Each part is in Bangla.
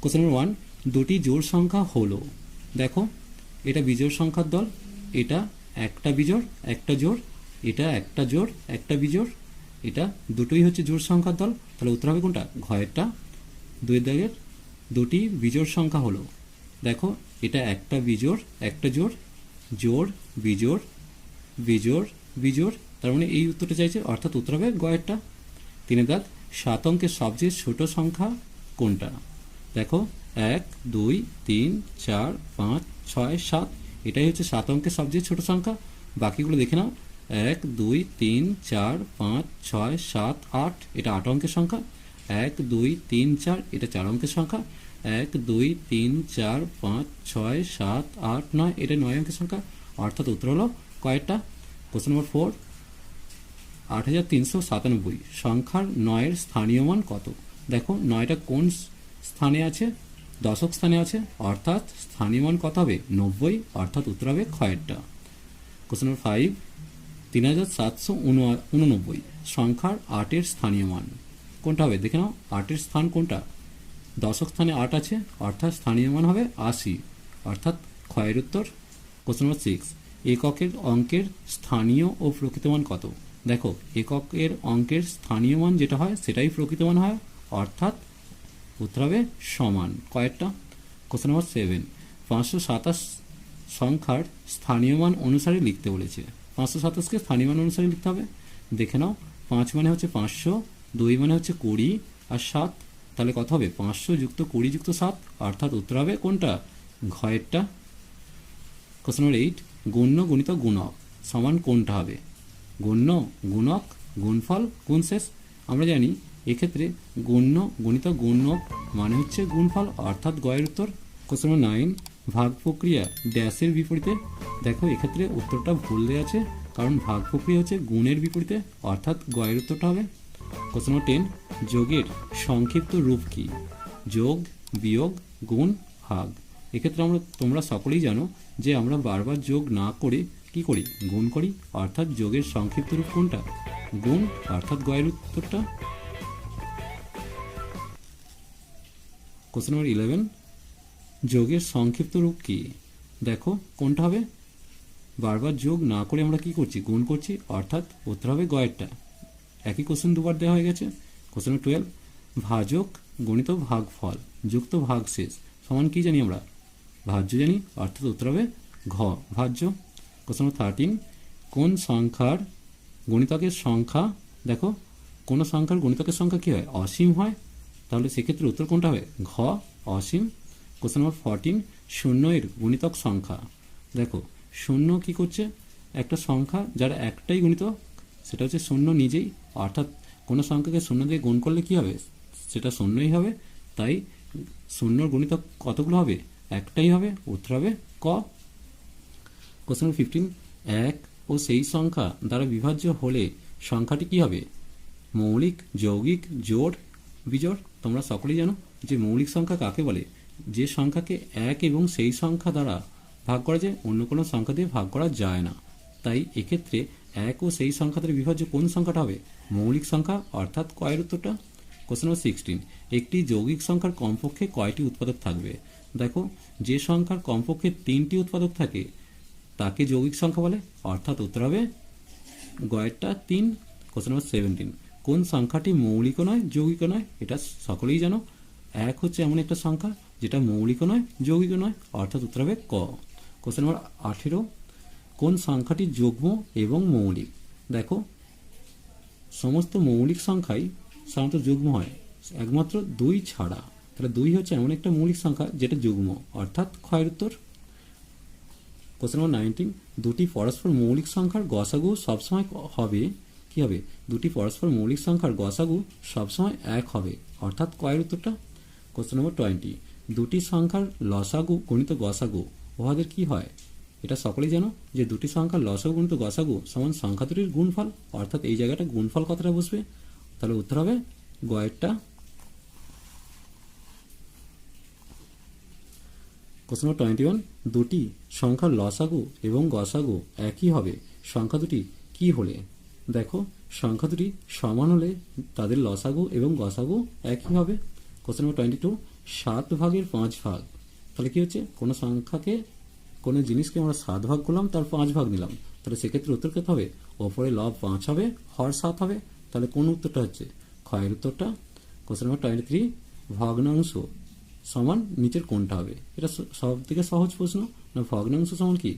কোশ্চেন নাম্বার 1, দুটি জোড় সংখ্যা হলো, দেখো এটা বিজোড় সংখ্যার দল, এটা একটা বিজোড় একটা জোড়, এটা একটা জোড় একটা বিজোড়, এটা দুটোই হচ্ছে জোড় সংখ্যার দল। তাহলে উত্তর হবে কোনটা? ঘয়েরটা। 2 দাগের দুটি বিজোড় সংখ্যা হলো, দেখো এটা একটা বিজোড় একটা জোড়, জোড় বিজোড় বিজোড় বিজোড়, তার মানে এই উত্তরটা চাইছে, অর্থাৎ উত্তর হবে গয়েরটা। 3 দাগ, 7 অঙ্কের সবচেয়ে ছোট সংখ্যা কোনটা? দেখো 1 2 3 4 5 6 7, এটাই হচ্ছে 7 অঙ্কের সবচেয়ে ছোট সংখ্যা। বাকিগুলো দেখে নাও, 1 2 3 4 5 6 7 8, এটা 8 অঙ্কের সংখ্যা। 1 2 3 4, এটা 4 অঙ্কের সংখ্যা। 1 2 3 4 5 6 7 8 9, এটা 9 অঙ্কের সংখ্যা, অর্থাৎ উত্তর হলো কয়েকটা। কোশ্চেন নম্বর 4, 8397 সংখ্যার 9-এর স্থানীয় মান কত? দেখো 9টা কোন স্থানে আছে? দশক স্থানে আছে, অর্থাৎ স্থানীয় মান কত হবে? 90, অর্থাৎ উত্তর হবে ক্ষয়েরটা। কোশ্চেন নম্বর 5, 3789 সংখ্যার 8-এর স্থানীয় মান কোনটা হবে? দেখে নাও 8-এর স্থান কোনটা? দশক স্থানে 8 আছে, অর্থাৎ স্থানীয় মান হবে 80, অর্থাৎ ক্ষয়ের উত্তর। কোশ্চেন নম্বর 6, এককের অঙ্কের স্থানীয় ও প্রকৃত মান কত? দেখো এককের অঙ্কের স্থানীয় মান যেটা হয় সেটাই প্রকৃত মান হয়, অর্থাৎ উত্তর হবে সমান। কয়েকটা? কোশ্চেন নম্বর 7, 527 সংখ্যার স্থানীয় মান অনুসারে লিখতে বলেছে। 527কে স্থানীয় মান অনুসারে লিখতে হবে। দেখে নাও, 5 মানে হচ্ছে 500, 2 মানে হচ্ছে 20, আর 7, তাহলে কত হবে? 500 যুক্ত 20 যুক্ত 7, অর্থাৎ উত্তর হবে কোনটা? ঘয়েরটা। কোশ্চেন নম্বর 8, গুণ্য গুণিতক গুণক সমান কোনটা হবে? গুণ্য গুণক গুণফল গুণশেষ, আমরা জানি এক্ষেত্রে গুণ্য গুণিতক গুণক মানে হচ্ছে গুণফল, অর্থাৎ গয়ের উত্তর। কোশ্চেন নম্বর 9, ভাগ প্রক্রিয়া ড্যাশের বিপরীতে। দেখো এক্ষেত্রে উত্তরটা ভুল দেওয়া আছে, কারণ ভাগ প্রক্রিয়া হচ্ছে গুণের বিপরীতে, অর্থাৎ গয়ের উত্তরটা হবে। কোশ্চেন নম্বর 10, যোগের সংক্ষিপ্ত রূপ কি? যোগ বিয়োগ গুণ ভাগ। এক্ষেত্রে তোমরা সকলেই জানো যে আমরা বারবার যোগ না করে কি করি? গুণ করি, অর্থাৎ যোগের সংক্ষিপ্ত রূপ কোনটা? গুণ, অর্থাৎ গয়ের উত্তরটা। কোশ্চেন নম্বর 11, যোগের সংক্ষিপ্ত রূপ কি? দেখো কোনটা হবে? বারবার যোগ না করে আমরা কি করছি? গুণ করছি, অর্থাৎ উত্তর হবে গয়েরটা। একই কোশ্চেন দুবার দেওয়া হয়ে গেছে। কোশ্চেন নম্বর 12, ভাজক গণিত ভাগফল যুক্ত ভাগশেষ সমান কি জানি আমরা? ভাজ্য জানি, অর্থাৎ উত্তর হবে ঘ, ভাজ্য। কোশ্চেন নম্বর 13, কোন সংখ্যার গণিতকের সংখ্যা, দেখো কোন সংখ্যার গণিতকের সংখ্যা কি হয়? অসীম হয়, তাহলে সেক্ষেত্রে উত্তর কোনটা হবে? ঘ, অসীম। কোশ্চেন নম্বর 14, শূন্য এর গুণিতক সংখ্যা। দেখো শূন্য কি করছে? একটা সংখ্যা যার একটাই গুণিতক, সেটা হচ্ছে শূন্য নিজেই, অর্থাৎ কোনো সংখ্যাকে শূন্য দিয়ে গুণ করলে কি হবে? সেটা শূন্যই হবে, তাই শূন্যর গুণিতক কতগুলো হবে? একটাই হবে, উত্তর হবে ক। কোশ্চেন নম্বর 15, এক ও সেই সংখ্যা দ্বারা বিভাজ্য হলে সংখ্যাটি কি হবে? মৌলিক, যৌগিক, জোড়, বিজোড়। তোমরা সকলেই জানো যে মৌলিক সংখ্যা কাকে বলে? যে সংখ্যাকে এক এবং সেই সংখ্যা দ্বারা ভাগ করা যায়, অন্য কোনো সংখ্যা দিয়ে ভাগ করা যায় না। তাই এক্ষেত্রে এক ও সেই সংখ্যা দ্বারা বিভাজ্য কোন সংখ্যাটা হবে? মৌলিক সংখ্যা, অর্থাৎ কয়ের উত্তরটা। কোশ্চেন নম্বর 16, একটি যৌগিক সংখ্যার কমপক্ষে কয়টি উৎপাদক থাকবে? দেখো যে সংখ্যার কমপক্ষে 3টি উৎপাদক থাকে তাকে যৌগিক সংখ্যা বলে, অর্থাৎ উত্তর হবে গয়েরটা 3। কোশ্চেন নম্বর 17, কোন সংখ্যাটি মৌলিক নয় যৌগিক নয়? এটা সকলেই জানো, এক হচ্ছে এমন একটা সংখ্যা যেটা মৌলিক নয় যৌগিক নয়, অর্থাৎ উত্তর হবে ক। কোশ্চেন নম্বর 18, কোন সংখ্যাটি যুগ্ম এবং মৌলিক? দেখো সমস্ত মৌলিক সংখ্যাই সাধারণত যুগ্ম হয়, একমাত্র 2 ছাড়া। তাহলে 2 হচ্ছে এমন একটা মৌলিক সংখ্যা যেটা যুগ্ম, অর্থাৎ ক্ষয়ের উত্তর। কোশ্চেন নম্বর 19, দুটি পরস্পর মৌলিক সংখ্যার গসাগু সবসময় হবে কি হবে? দুটি পরস্পর মৌলিক সংখ্যার গসাগু সবসময় 1 হবে, অর্থাৎ কয়ের উত্তরটা। কোশ্চেন নম্বর 20, দুটি সংখ্যার লসাগু গণিত গসাগু উহাদের কি হয়? এটা সকলেই জানো যে দুটি সংখ্যার লসাগু গণিত গসাগু সমান সংখ্যা দুটির গুণফল, অর্থাৎ এই জায়গাটা গুণফল কথাটা বসবে, তাহলে উত্তর হবে গয়েরটা। কোশ্চেন নম্বর 21, দুটি সংখ্যার লসাগু এবং গসাগু একই হবে, সংখ্যা দুটি কি হলে? দেখো সংখ্যা দুটি সমান হলে তাদের লসাগু এবং গসাগু একই হবে। কোশ্চেন নম্বর 22, 7/5 তাহলে কি হচ্ছে, কোনো সংখ্যাকে, কোনো জিনিসকে আমরা 7 ভাগ করলাম, তার 5 ভাগ নিলাম, তাহলে সেক্ষেত্রে উত্তর কত হবে, ওপরে লব 5 হবে, হর 7 হবে। তাহলে কোন উত্তরটা হচ্ছে, ক্ষয়ের উত্তরটা। কোশ্চেন নাম্বার 23, ভগ্নাংশ সমান নিচের কোনটা হবে? এটা সব থেকে সহজ প্রশ্ন না। ভগ্নাংশ সমান কি,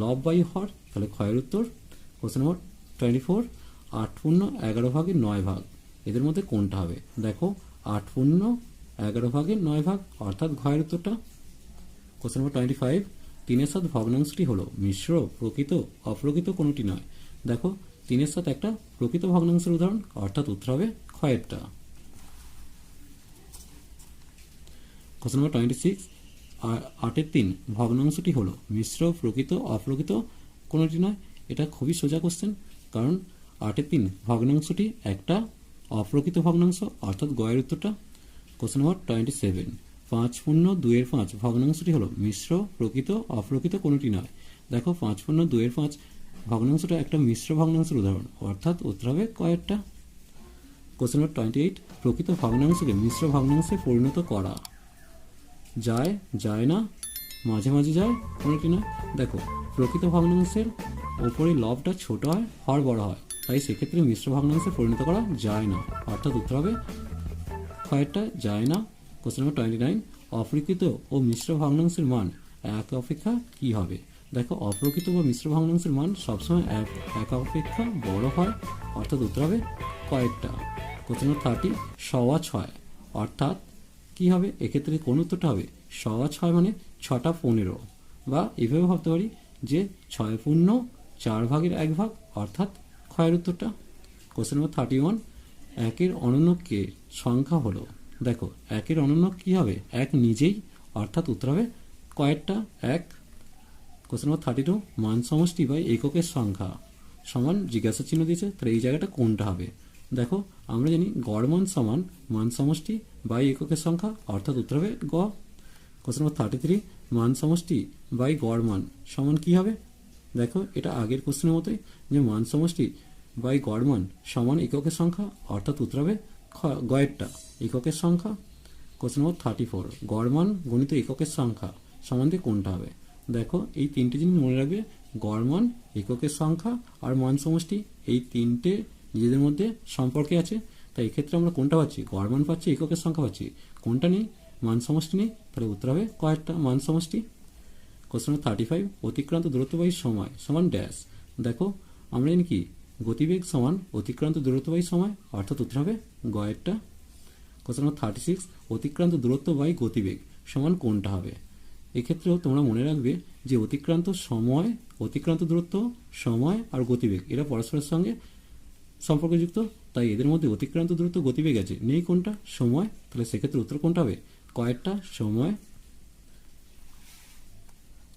লব বাই হর, তাহলে ক্ষয়ের উত্তর। কোশ্চেন নাম্বার 24, 8/11 9 ভাগ, এদের মধ্যে কোনটা হবে? দেখো 8/11 9 ভাগ, অর্থাৎ ঘয়ের উত্তরটা। কোশ্চেন নাম্বার 25, 3/7 ভগ্নাংশটি হলো মিশ্র, প্রকৃত, অপ্রকৃত কোনটি নয়? দেখো 3/7 একটা প্রকৃত ভগ্নাংশের উদাহরণ, অর্থাৎ উত্তর হবে ক্ষয়েরটা। কোশ্চেন নাম্বার 26, 8/3 ভগ্নাংশটি হলো মিশ্র, প্রকৃত, অপ্রকৃত কোনটি নয়? এটা খুবই সোজা কোশ্চেন, কারণ 8/3 ভগ্নাংশটি একটা অপ্রকৃত ভগ্নাংশ, অর্থাৎ গয়ের উত্তরটা। কোশ্চেন নাম্বার 27, 5/2 ভগ্নাংশটি হলো মিশ্র, প্রকৃত, অপ্রকৃত কোনটি নয়? দেখো 5/2 ভগ্নাংশটা একটা মিশ্র ভগ্নাংশের উদাহরণ, অর্থাৎ উত্তর হবে কয়েরটা। কোশ্চেন নাম্বার 28, প্রকৃত ভগ্নাংশকে মিশ্র ভগ্নাংশে পরিণত করা যায়, যায় না, মাঝে মাঝে যায়, কোনটি নয়? দেখো প্রকৃত ভগ্নাংশের ওপরে লবটা ছোট হয়, হর বড় হয়, তাই সেক্ষেত্রে মিশ্র ভগ্নাংশে পরিণত করা যায় না, অর্থাৎ উত্তর হবে ক্ষয়েরটা, যায় না। কোশ্চেন নাম্বার 29, অপ্রকৃত ও মিশ্র ভগ্নাংশের মান এক অপেক্ষা কি হবে? দেখো অপ্রকৃত বা মিশ্র ভগ্নাংশের মান সবসময় এক অপেক্ষা বড় হয়, অর্থাৎ উত্তর হবে কয়েকটা। কোশ্চেন নাম্বার 30, 6/6, অর্থাৎ কি হবে? এক্ষেত্রে কোন উত্তরটা হবে? 6/6 মানে 6/15, বা এভাবে ভাবতে পারি যে 6/4 অর্থাৎ ক্ষয়ের উত্তরটা। কোশ্চেন নাম্বার 31, একের অনন্যকের সংখ্যা হলো, দেখো একের অনন্য কি হবে? এক নিজেই, অর্থাৎ উত্তর হবে কয়েকটা, এক। কোশ্চেন নাম্বার 32, মান সমষ্টি বা এককের সংখ্যা সমান জিজ্ঞাসা চিহ্ন দিয়েছে, তাহলে এই জায়গাটা কোনটা হবে? দেখো আমরা জানি গড় মান সমান মান সমষ্টি বাই এককের সংখ্যা, অর্থাৎ উত্তর হবে গ। কোশ্চেন নাম্বার 33, মান সমষ্টি বাই গড় মান সমান কি হবে? দেখো এটা আগের কোশ্চেনের মতোই, যে মান সমষ্টি বাই গড় মান সমান এককের সংখ্যা, অর্থাৎ উত্তর হবে গয়েরটা, এককের সংখ্যা। কোশ্চেন নাম্বার 34, গড় মান গণিত এককের সংখ্যা সম্বন্ধে কোনটা হবে? দেখো এই তিনটে জিনিস মনে রাখবে, গড় মান, এককের সংখ্যা আর মান সমষ্টি, এই তিনটে নিজেদের মধ্যে সম্পর্কে আছে, তাই এক্ষেত্রে আমরা কোনটা পাচ্ছি? গড় মান পাচ্ছি, এককের সংখ্যা পাচ্ছি, কোনটা নেই? মান সমষ্টি নেই, তাহলে উত্তর হবে কয়েকটা, মান সমষ্টি। কোশ্চেন নাম্বার 35, অতিক্রান্ত দূরত্ব বাই সময় সমান ড্যাশ। দেখো আমরা জানি কি, গতিবেগ সমান অতিক্রান্ত দূরত্ব বাই সময়, অর্থাৎ উত্তর হবে গয়েরটা। কোশ্চেন নাম্বার 36, অতিক্রান্ত দূরত্ব বাই গতিবেগ সমান কোনটা হবে? এক্ষেত্রেও তোমরা মনে রাখবে যে অতিক্রান্ত সময়, অতিক্রান্ত দূরত্ব, সময় আর গতিবেগ এরা পরস্পরের সঙ্গে সম্পর্কযুক্ত, তাই এদের মধ্যে অতিক্রান্ত দূরত্ব, গতিবেগ আছে, নেই কোনটা? সময়, তাহলে সেক্ষেত্রে উত্তর কোনটা হবে? কয়েকটা, সময়।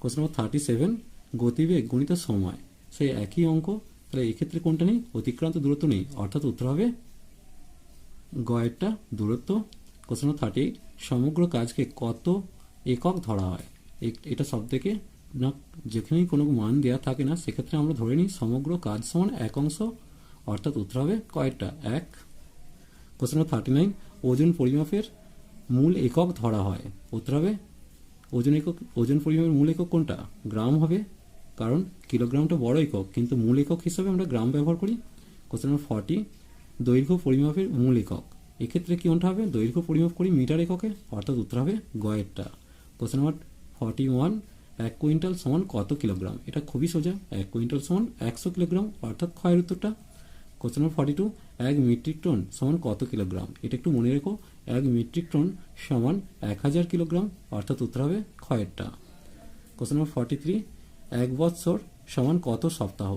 কোশ্চেন নাম্বার 37, গতিবেগ গুণিত সময় সেই একই অঙ্ক, তাহলে এক্ষেত্রে কোনটা নেই? অতিক্রান্ত দূরত্ব নেই, অর্থাৎ উত্তর হবে গয়েরটা, দূরত্ব। কোশ্চেন নাম্বার 38, সমগ্র কাজকে কত একক ধরা হয়? এটা সব থেকে না, যেখানেই কোনো মান দেওয়া থাকে না সেক্ষেত্রে আমরা ধরে নিই সমগ্র কাজ সমান এক অংশ, অর্থাৎ উত্তর হবে কয়েকটা, এক। কোশ্চেন নাম্বার 39, ওজন পরিমাপের মূল একক ধরা হয়, উত্তর হবে ওজন একক। ওজন পরিমাপের মূল একক কোনটা? গ্রাম হবে, কারণ কিলোগ্রামটা বড় একক, কিন্তু মূল একক হিসাবে আমরা গ্রাম ব্যবহার করি। কোশ্চেন নাম্বার 40, দৈর্ঘ্য পরিমাপের মূল একক, এক্ষেত্রে কি কোনটা হবে? দৈর্ঘ্য পরিমাপ করি মিটার এককে, অর্থাৎ উত্তর হবে গয়েরটা। কোশ্চেন নাম্বার 41, 1 কুইন্টাল সমান কত কিলোগ্রাম? এটা খুবই সোজা, 1 কুইন্টাল সমান 100 কিলোগ্রাম, অর্থাৎ ক্ষয়ের উত্তরটা। কোশ্চেন নাম্বার 42, 1 মেট্রিক টন সমান কত কিলোগ্রাম? এটা একটু মনে রেখো, 1 মেট্রিক টন সমান 1000 কিলোগ্রাম, অর্থাৎ উত্তর হবে ক্ষয়েরটা। কোশ্চেন নাম্বার 43, 1 বৎসর সমান কত সপ্তাহ?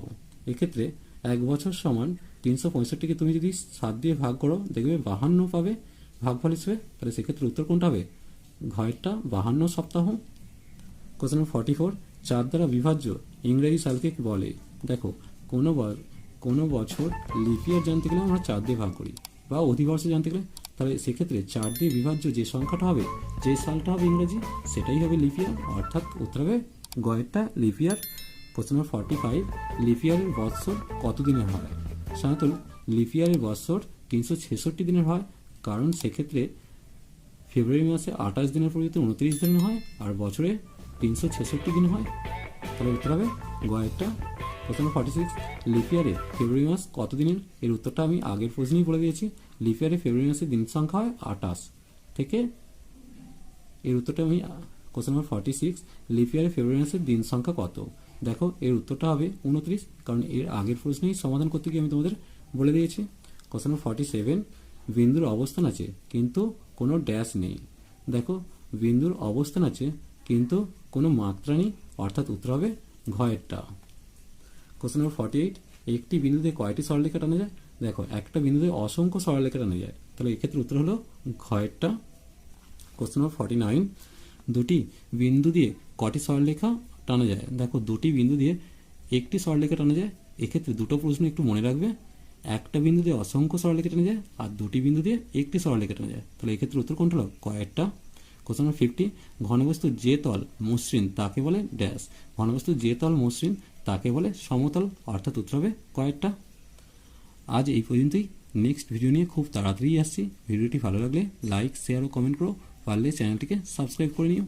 এক্ষেত্রে 1 বছর সমান 365কে তুমি যদি 7 দিয়ে ভাগ করো দেখবে 52 পাবে ভাগফল হিসেবে, তাহলে সেক্ষেত্রে উত্তর কোনটা হবে? ঘয়েরটা, 52 সপ্তাহ। কোশ্চেন নাম্বার 44, 4 দ্বারা বিভাজ্য ইংরেজি সালকে কি বলে? দেখো কোনো বছর লিপ ইয়ার জানতে গেলে আমরা 4 দিয়ে ভাগ করি, বা অধিবর্ষ জানতে গেলে, তাহলে সেক্ষেত্রে 4 দিয়ে বিভাজ্য যে সংখ্যাটা হবে, যে সালটা হবে ইংরেজি, সেটাই হবে লিপ ইয়ার, অর্থাৎ উত্তর হবে গয়েরটা, leap year. Question number 45, leap ইয়ারের বৎসর কত দিনের হয়? সাধারণত লিপ ইয়ারের বৎসর 366 দিনের হয়, কারণ সেক্ষেত্রে ফেব্রুয়ারি মাসে 28 দিনের পরিবর্তে 29 দিন হয়, আর বছরে 366 দিন হয়। তাহলে উত্তর হবে গয়েরটা। কোশ্চেন 46, লিপ ইয়ারে ফেব্রুয়ারি মাস কত দিনের? এর উত্তরটা আমি আগের প্রশ্নেই বলে দিয়েছি। লিপ ইয়ারে ফেব্রুয়ারি মাসের দিন সংখ্যা হয় 28 থেকে। এর উত্তরটা আমি কোশ্চেন নাম্বার 46, লিপ ইয়ারে ফেব্রুয়ারি মাসের দিন সংখ্যা কত? দেখো এর উত্তরটা হবে 29, কারণ এর আগের প্রশ্নেই সমাধান করতে গিয়ে আমি তোমাদের বলে দিয়েছি। কোশ্চেন নাম্বার 47, বিন্দুর অবস্থান আছে কিন্তু কোনো ড্যাশ নেই। দেখো বিন্দুর অবস্থান আছে কিন্তু কোনো মাত্রা নেই, অর্থাৎ উত্তর হবে ঘয়েরটা। কোশ্চেন নাম্বার 48, একটি বিন্দুতে কয়টি সরলরেখা টানা যায়? দেখো একটা বিন্দুতে অসংখ্য সরলরেখা টানা যায়, তাহলে এক্ষেত্রে উত্তর হলো ঘয়েরটা। কোশ্চেন নাম্বার 49, দুটি বিন্দু দিয়ে কটি সরলরেখা টানা যায়? দেখো দুটি বিন্দু দিয়ে একটি সরলরেখা টানা যায়। এক্ষেত্রে দুটো প্রশ্ন একটু মনে রাখবে, একটা বিন্দু দিয়ে অসংখ্য সরলরেখা টানা যায় আর দুটি বিন্দু দিয়ে একটি সরলরেখা টানা যায়, তাহলে এক্ষেত্রে উত্তর কোনটা হলো? কয়েকটা। কোশ্চেন নাম্বার 50, ঘনবস্তু যে তল মসৃণ তাকে বলে ড্যাশ। ঘনবস্তু যে তল মসৃণ তাকে বলে সমতল, অর্থাৎ উত্তর হবে কয়েকটা। আজ এই পর্যন্তই। নেক্সট ভিডিও নিয়ে খুব তাড়াতাড়ি আসছি। ভিডিওটি ভালো লাগলে লাইক, শেয়ার ও কমেন্ট করো। পারলে চ্যানেলটিকে সাবস্ক্রাইব করে নিও।